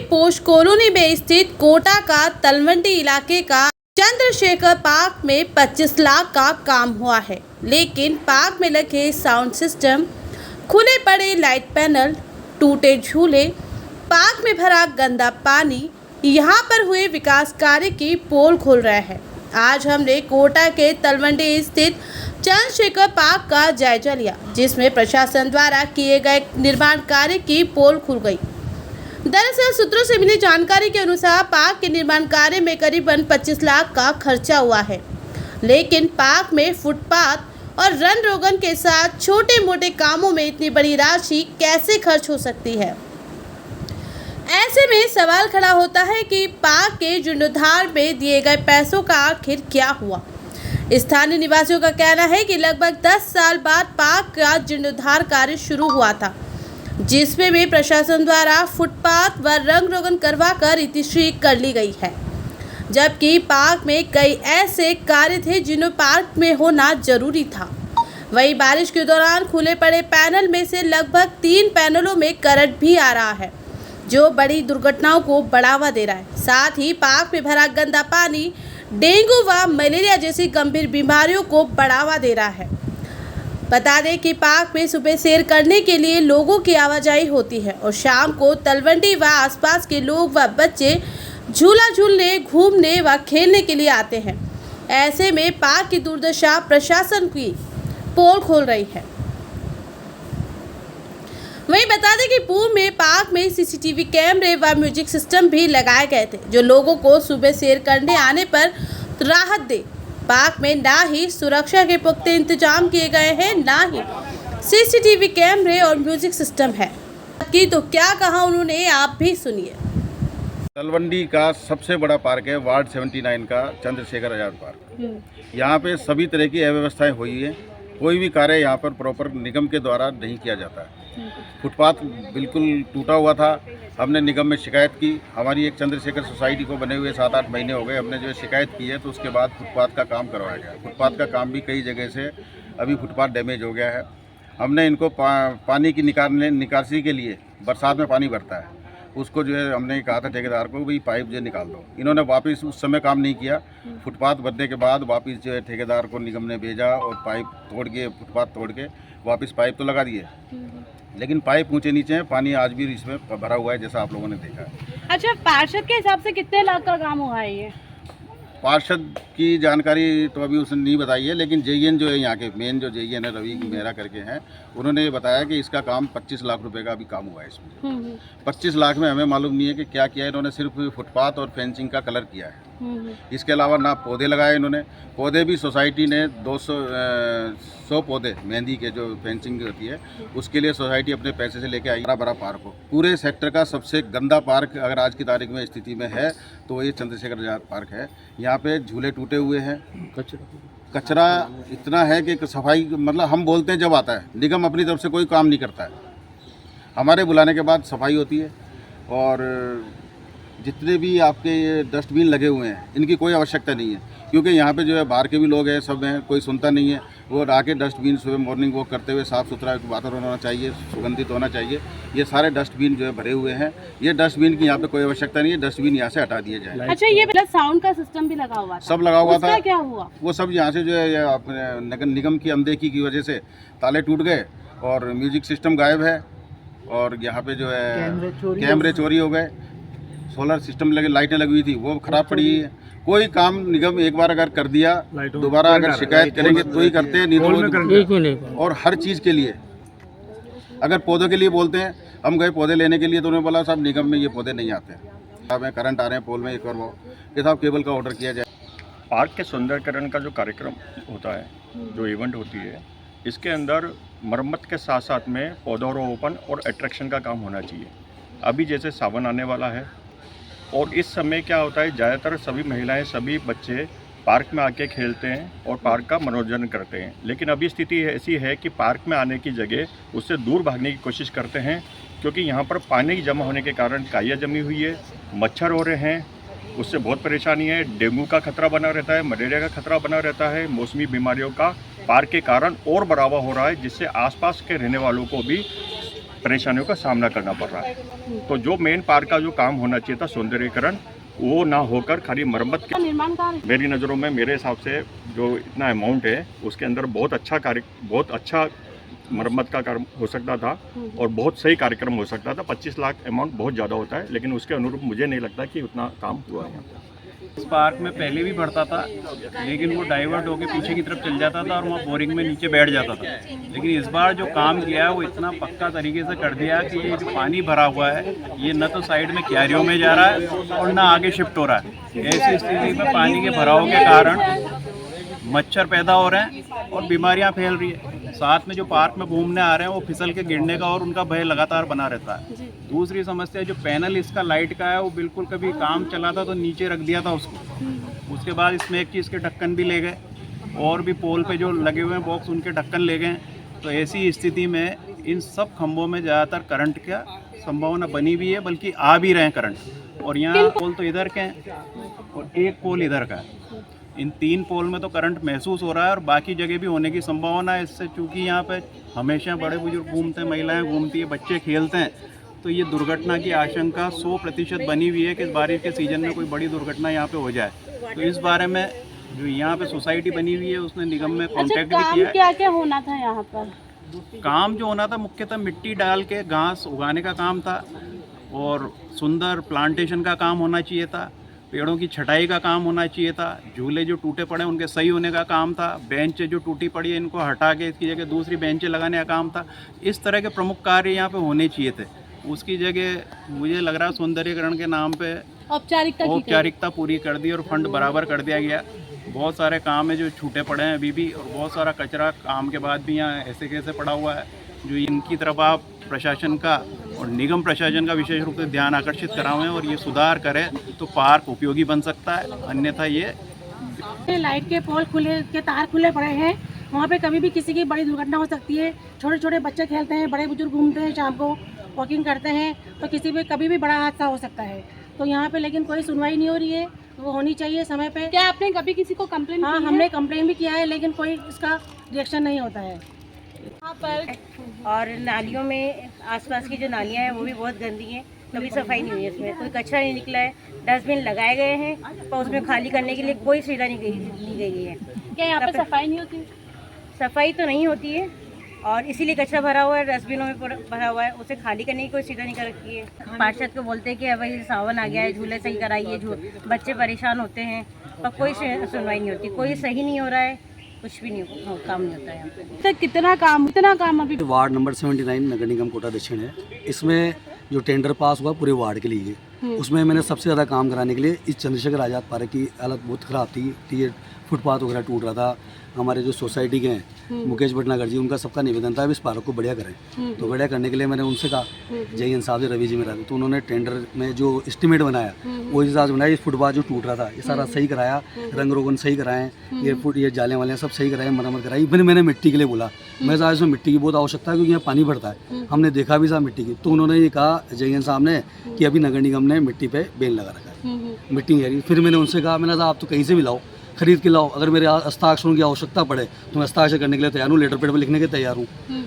पोश कॉलोनी में स्थित कोटा का तलवंडी इलाके का चंद्रशेखर पार्क में 25 लाख का काम हुआ है, लेकिन पार्क में लगे साउंड सिस्टम, खुले पड़े लाइट पैनल, टूटे झूले, पार्क में भरा गंदा पानी, यहाँ पर हुए विकास कार्य की पोल खोल रहे हैं। आज हमने कोटा के तलवंडी स्थित चंद्रशेखर पार्क का जायजा लिया, जिसमें प्रशासन द्वारा किए गए निर्माण कार्य की पोल खुल गई। दरअसल सूत्रों से मिली जानकारी के अनुसार पार्क के निर्माण कार्य में करीबन 25 लाख का खर्चा हुआ है, लेकिन पार्क में फुटपाथ और रन रोगन के साथ छोटे मोटे कामों में इतनी बड़ी राशि कैसे खर्च हो सकती है। ऐसे में सवाल खड़ा होता है कि पार्क के जीर्णोद्धार में दिए गए पैसों का आखिर क्या हुआ। स्थानीय निवासियों का कहना है कि लगभग 10 साल बाद पार्क का जीर्णोद्धार कार्य शुरू हुआ था, जिसमें भी प्रशासन द्वारा फुटपाथ व रंग रोगन करवाकर इतिश्री कर ली गई है, जबकि पार्क में कई ऐसे कार्य थे जिन्हें पार्क में होना जरूरी था। वहीं बारिश के दौरान खुले पड़े पैनल में से लगभग 3 पैनलों में करंट भी आ रहा है, जो बड़ी दुर्घटनाओं को बढ़ावा दे रहा है। साथ ही पार्क में भरा गंदा पानी डेंगू व मलेरिया जैसी गंभीर बीमारियों को बढ़ावा दे रहा है। बता दें कि पार्क में सुबह सैर करने के लिए लोगों की आवाजाही होती है और शाम को तलवंडी व आसपास के लोग व बच्चे झूला झूलने, घूमने व खेलने के लिए आते हैं। ऐसे में पार्क की दुर्दशा प्रशासन की पोल खोल रही है। वहीं बता दें कि पूर्व में पार्क में सीसीटीवी कैमरे व म्यूजिक सिस्टम भी लगाए गए थे, जो लोगों को सुबह सैर करने आने पर राहत दे। पार्क में ना ही सुरक्षा के पुख्ते इंतजाम किए गए हैं, ना ही सीसीटीवी कैमरे और म्यूजिक सिस्टम है। कि तो क्या कहा उन्होंने, आप भी सुनिए। तलवंडी का सबसे बड़ा पार्क है वार्ड 79 का चंद्रशेखर आजाद पार्क। यहाँ पे सभी तरह की अव्यवस्थाएं हुई है। कोई भी कार्य यहाँ पर प्रॉपर निगम के द्वारा नहीं किया जाता है। फुटपाथ बिल्कुल टूटा हुआ था। हमने निगम में शिकायत की। हमारी एक चंद्रशेखर सोसाइटी को बने हुए 7-8 महीने हो गए। हमने जो शिकायत की है तो उसके बाद फुटपाथ का काम करवाया गया। फुटपाथ का काम भी कई जगह से अभी फुटपाथ डैमेज हो गया है। हमने इनको पानी की निकासी के लिए बरसात में पानी भरता है, उसको जो है हमने कहा था ठेकेदार को भाई पाइप जो निकाल दो। इन्होंने वापस उस समय काम नहीं किया। फुटपाथ बनने के बाद वापस जो है ठेकेदार को निगम ने भेजा और पाइप तोड़ के, फुटपाथ तोड़ के वापस पाइप तो लगा दिए, लेकिन पाइप ऊंचे नीचे हैं। पानी आज भी इसमें भरा हुआ है, जैसा आप लोगों ने देखा है। अच्छा, पार्षद के हिसाब से कितने लाख का काम हुआ है ये? पार्षद की जानकारी तो अभी उसने नहीं बताई है, लेकिन जेईएन जो है यहाँ के मेन जो जेईएन है रवि मेहरा करके हैं, उन्होंने ये बताया कि इसका काम 25 लाख रुपए का अभी काम हुआ है इसमें। 25 लाख में हमें मालूम नहीं है कि क्या किया है इन्होंने। सिर्फ फुटपाथ और फेंसिंग का कलर किया है। इसके अलावा ना पौधे लगाए इन्होंने। पौधे भी सोसाइटी ने 100 पौधे मेहंदी के जो फेंसिंग होती है उसके लिए सोसाइटी अपने पैसे से लेके आई। बड़ा पार्क हो, पूरे सेक्टर का सबसे गंदा पार्क अगर आज की तारीख में स्थिति में है तो ये चंद्रशेखर आजाद पार्क है। यहाँ पे झूले टूटे हुए हैं, कचरा इतना है कि सफाई, मतलब हम बोलते हैं जब आता है, निगम अपनी तरफ से कोई काम नहीं करता है। हमारे बुलाने के बाद सफाई होती है। और जितने भी आपके ये डस्टबिन लगे हुए हैं इनकी कोई आवश्यकता नहीं है, क्योंकि यहाँ पे जो है बाहर के भी लोग हैं, सब हैं, कोई सुनता नहीं है। वो आके डस्टबिन सुबह मॉर्निंग वॉक करते हुए साफ़ सुथरा वातावरण होना चाहिए, सुगंधित होना चाहिए। ये सारे डस्टबिन जो है भरे हुए हैं। ये डस्टबिन की यहाँ पे कोई आवश्यकता नहीं है, डस्टबिन यहाँ से हटा दिए जाए। अच्छा, ये साउंड का सिस्टम भी लगा हुआ था? सब लगा हुआ था। क्या हुआ? वो सब यहाँ से जो है निगम की अनदेखी की वजह से ताले टूट गए और म्यूजिक सिस्टम गायब है। और यहाँ पे जो है कैमरे चोरी हो गए। सोलर सिस्टम लगे, लाइटें लगी हुई थी, वो खराब पड़ी है। कोई काम निगम एक बार अगर कर दिया, दोबारा अगर शिकायत करेंगे तो ही करते हैं, नहीं तो। और हर चीज़ के लिए, अगर पौधों के लिए बोलते हैं, हम गए पौधे लेने के लिए तो उन्होंने बोला साहब निगम में ये पौधे नहीं आते हैं। अब करंट आ रहे हैं पोल में, एक और वो कि साहब केबल का ऑर्डर किया जाए। पार्क के सुंदरीकरण का जो कार्यक्रम होता है, जो इवेंट होती है, इसके अंदर मरम्मत के साथ साथ में पौधारोपण और अट्रैक्शन का काम होना चाहिए। अभी जैसे सावन आने वाला है और इस समय क्या होता है, ज़्यादातर सभी महिलाएं, सभी बच्चे पार्क में आके खेलते हैं और पार्क का मनोरंजन करते हैं। लेकिन अभी स्थिति ऐसी है कि पार्क में आने की जगह उससे दूर भागने की कोशिश करते हैं, क्योंकि यहाँ पर पानी जमा होने के कारण काइया जमी हुई है, मच्छर हो रहे हैं, उससे बहुत परेशानी है। डेंगू का खतरा बना रहता है, मलेरिया का खतरा बना रहता है। मौसमी बीमारियों का पार्क के कारण और बढ़ावा हो रहा है, जिससे आसपास के रहने वालों को भी परेशानियों का सामना करना पड़ रहा है। तो जो मेन पार्क का जो काम होना चाहिए था सौंदर्यीकरण, वो ना होकर खाली मरम्मत के निर्माण कार्य मेरी नज़रों में, मेरे हिसाब से जो इतना अमाउंट है उसके अंदर बहुत अच्छा मरम्मत का कार्य हो सकता था और बहुत सही कार्यक्रम हो सकता था। 25 लाख अमाउंट बहुत ज़्यादा होता है, लेकिन उसके अनुरूप मुझे नहीं लगता कि उतना काम हुआ है। इस पार्क में पहले भी भरता था, लेकिन वो डाइवर्ट होकर पीछे की तरफ चल जाता था और वहाँ बोरिंग में नीचे बैठ जाता था। लेकिन इस बार जो काम किया है वो इतना पक्का तरीके से कर दिया कि ये जो पानी भरा हुआ है ये न तो साइड में क्यारियों में जा रहा है और ना आगे शिफ्ट हो रहा है। ऐसी स्थिति में पानी के भराव के कारण मच्छर पैदा हो रहे हैं और बीमारियां फैल रही है। साथ में जो पार्क में घूमने आ रहे हैं वो फिसल के गिरने का और उनका भय लगातार बना रहता है। दूसरी समस्या जो पैनल इसका लाइट का है वो बिल्कुल कभी काम चला था तो नीचे रख दिया था उसको, उसके बाद इसमें एक चीज़ के ढक्कन भी ले गए और भी पोल पे जो लगे हुए हैं बॉक्स उनके ढक्कन ले गए। तो ऐसी स्थिति में इन सब खंभों में ज़्यादातर करंट का संभावना बनी हुई है, बल्कि आ भी रहे हैं करंट। और यहाँ पोल तो इधर के हैं और एक पोल इधर का है। इन 3 पोल में तो करंट महसूस हो रहा है और बाकी जगह भी होने की संभावना है। इससे चूँकि यहाँ पे हमेशा बड़े बुजुर्ग घूमते हैं, महिलाएं घूमती है, बच्चे खेलते हैं, तो ये दुर्घटना की आशंका 100% बनी हुई है कि इस बारिश के सीज़न में कोई बड़ी दुर्घटना यहाँ पे हो जाए। तो इस बारे में जो यहाँ पे सोसाइटी बनी हुई है उसने निगम में कॉन्टैक्ट भी किया है। क्या क्या होना था यहाँ पर? काम जो होना था मुख्यतः मिट्टी डाल के घास उगाने का काम था और सुंदर प्लांटेशन का काम होना चाहिए था, पेड़ों की छटाई का काम होना चाहिए था, झूले जो टूटे पड़े उनके सही होने का काम था, बेंच जो टूटी पड़ी है इनको हटा के इसकी जगह दूसरी बेंचें लगाने का काम था। इस तरह के प्रमुख कार्य यहाँ पे होने चाहिए थे। उसकी जगह मुझे लग रहा है सौंदर्यीकरण के नाम पे औपचारिकता पूरी कर दी और फंड बराबर कर दिया गया। बहुत सारे काम है जो छूटे पड़े हैं अभी भी, और बहुत सारा कचरा काम के बाद भी यहाँ ऐसे कैसे पड़ा हुआ है, जो इनकी तरफ आप प्रशासन का और निगम प्रशासन का विशेष रूप से ध्यान आकर्षित करावें और ये सुधार करें तो पार्क उपयोगी बन सकता है। अन्यथा ये लाइट के पोल खुले के तार खुले पड़े हैं, वहाँ पे कभी भी किसी की बड़ी दुर्घटना हो सकती है। छोटे छोटे बच्चे खेलते हैं, बड़े बुजुर्ग घूमते हैं, शाम को वॉकिंग करते हैं, तो किसी पे कभी भी बड़ा हादसा हो सकता है। तो यहाँ पे लेकिन कोई सुनवाई नहीं हो रही है, वो होनी चाहिए समय पे। क्या आपने कभी किसी को कंप्लेंट? हाँ, हमने कंप्लेन भी किया है, लेकिन कोई इसका रिएक्शन नहीं होता है। यहाँ पर और नालियों में आसपास की जो नालियाँ हैं वो भी बहुत गंदी हैं, कभी सफाई नहीं हुई है, इसमें कोई कचरा नहीं निकला है। डस्टबिन लगाए गए हैं पर उसमें खाली करने के लिए कोई सुविधा नहीं गई है। क्या यहाँ पर सफाई नहीं होती? सफाई तो नहीं होती है और इसीलिए कचरा भरा हुआ है, डस्टबिनों में भरा हुआ है, उसे खाली करने की कोई सुविधा नहीं कर रखी है। पार्षद को बोलते हैं कि भाई सावन आ गया है, झूले सही कराइए, बच्चे परेशान होते हैं, पर कोई सुनवाई नहीं होती, कोई सही नहीं हो रहा है, कुछ भी नहीं काम नहीं होता है यहाँ पे। तो कितना काम अभी? वार्ड नंबर 79 नगर निगम कोटा दक्षिण है। इसमें जो टेंडर पास हुआ पूरे वार्ड के लिए, उसमें मैंने सबसे ज़्यादा काम कराने के लिए इस चंद्रशेखर आज़ाद पार्क की हालत बहुत ख़राब थी। ये फुटपाथ वगैरह टूट रहा था। हमारे जो सोसाइटी के हैं मुकेश भटनागर जी, उनका सबका निवेदन था इस पार्क को बढ़िया करें। तो बढ़िया करने के लिए मैंने उनसे कहा, जय साहब से रवि जी मेरा, तो उन्होंने टेंडर में जो एस्टीमेट बनाया वो हिसाब से बनाया। इस फुटपाथ जो टूट रहा था ये सारा सही कराया, रंग रोगन सही कराएं, ये जाले वाले सब सही कराएं, मरम्मत कराई। फिर मैंने मिट्टी के लिए बोला, मैं साहब इसमें मिट्टी की बहुत आवश्यकता है क्योंकि यहाँ पानी भरता है, हमने देखा भी साहब मिट्टी की। तो उन्होंने ये कहा जय साहब ने कि अभी नगर निगम ने मिट्टी पे बेल लगा रखा है, मिट्टी नहीं आ रही। फिर मैंने उनसे कहा, मैंने कहा आप तो कहीं से भी लाओ, खरीद के लाओ, अगर मेरे हस्ताक्षरों की आवश्यकता पड़े तो मैं हस्ताक्षर करने के लिए तैयार हूँ, लेटर पेड पर लिखने के तैयार हूँ,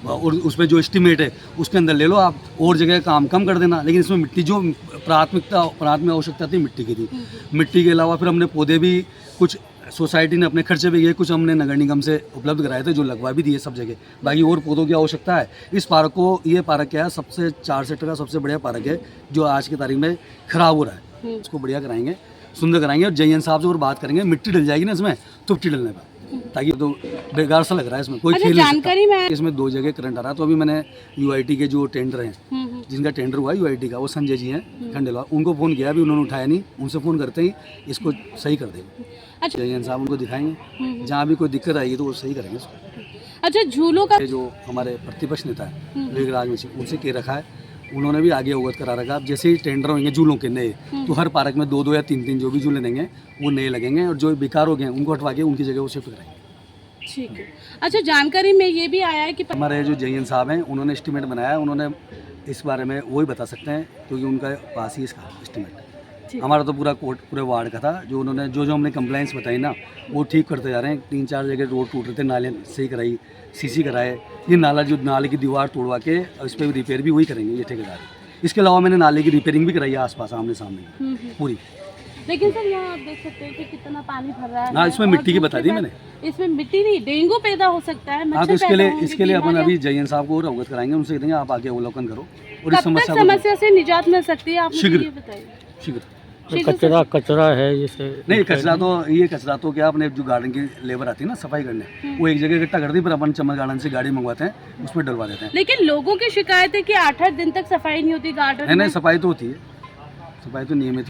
और उसमें जो एस्टीमेट है उसके अंदर ले लो आप, और जगह काम कम कर देना। लेकिन इसमें मिट्टी जो प्राथमिक आवश्यकता थी मिट्टी की थी। मिट्टी के अलावा फिर हमने पौधे भी कुछ सोसाइटी ने अपने खर्चे पे किए, कुछ हमने नगर निगम से उपलब्ध कराए थे जो लगवा भी दिए सब जगह। बाकी और पौधों की आवश्यकता है। इस पार्क को, ये पार्क क्या है, सबसे 4 सेक्टर का सबसे बढ़िया पार्क है जो आज की तारीख में खराब हो रहा है। इसको बढ़िया कराएंगे, सुंदर कराएंगे, और जयन साहब से और बात करेंगे। मिट्टी डल जाएगी ना इसमें, तो मिट्टी डलने पर, ताकि तो बेकार सा लग रहा है इसमें, कोई खेल नहीं सकता। इसमें 2 जगह करंट आ रहा है। तो अभी मैंने यूआईटी के जो टेंडर हैं, जिनका टेंडर हुआ है यूआईटी का, वो संजय जी हैं खंडेलवाल, उनको फ़ोन किया, अभी उन्होंने उठाया नहीं। उनसे फ़ोन करते ही इसको सही कर देंगे। अच्छा, जयन साहब उनको दिखाएंगे, जहाँ भी कोई दिक्कत आएगी तो वो सही करेंगे इसको। अच्छा, झूलों का जो हमारे प्रतिपक्ष नेता है विवेकराज मिश्र, उनसे कह रखा है, उन्होंने भी आगे अवगत करा रखा। अब जैसे ही टेंडर होंगे झूलों के नए, तो हर पार्क में 2-2 या 3-3 जो भी झूले देंगे वो नए लगेंगे, और जो बेकार हो गए उनको हटवा के उनकी जगह वो शिफ्ट कराएंगे। ठीक है। अच्छा, जानकारी में ये भी आया है कि हमारे जो जयन साहब हैं उन्होंने एस्टीमेट बनाया है, उन्होंने इस बारे में वही बता सकते हैं क्योंकि उनका पास ही इसका एस्टीमेट है। हमारा तो पूरा कोर्ट पूरे वार्ड का था। जो उन्होंने जो हमने कंप्लेंट्स बताई ना वो ठीक करते जा रहे हैं। 3-4 जगह रोड टूट रहे थे, नाले सही कराई, सीसी कराए। ये नाला जो नाले की दीवार तोड़वा के इस पर रिपेयर भी वही करेंगे ये ठेकेदार। इसके अलावा मैंने नाले की रिपेयरिंग भी कराई है आसपास आमने सामने पूरी। लेकिन सर यहाँ आप देख सकते हैं कि कितना पानी भर रहा है। हाँ, इसमें और मिट्टी की दूसरी बता दी बात, मैंने। इसमें मिट्टी नहीं, डेंगू पैदा हो सकता है। हाँ, मच्छर तो इसके पैदा लिए होंगे, अपन बीमारियां- अभी जयन साहब को और अवगत कराएंगे, उनसे कहेंगे आप आगे अवलोकन करो और इस कब तक समस्या समस्या से निजात मिल सकती है, आप मुझे शीघ्र। ये बताइए। शीघ्र। शीघ्र से- कचरा है जैसे नहीं, कचरा तो क्या अपने जो गार्डन की लेबर आती है ना सफाई करने, वो एक जगह इकट्ठा करती है, फिर अपन चमन गार्डन से गाड़ी मंगवाते हैं, उसमें डलवा देते हैं। लेकिन लोगों की शिकायत है कि 8-8 दिन तक सफाई नहीं होती गार्डन नहीं, में। सफाई तो होती है, सफाई तो नियमित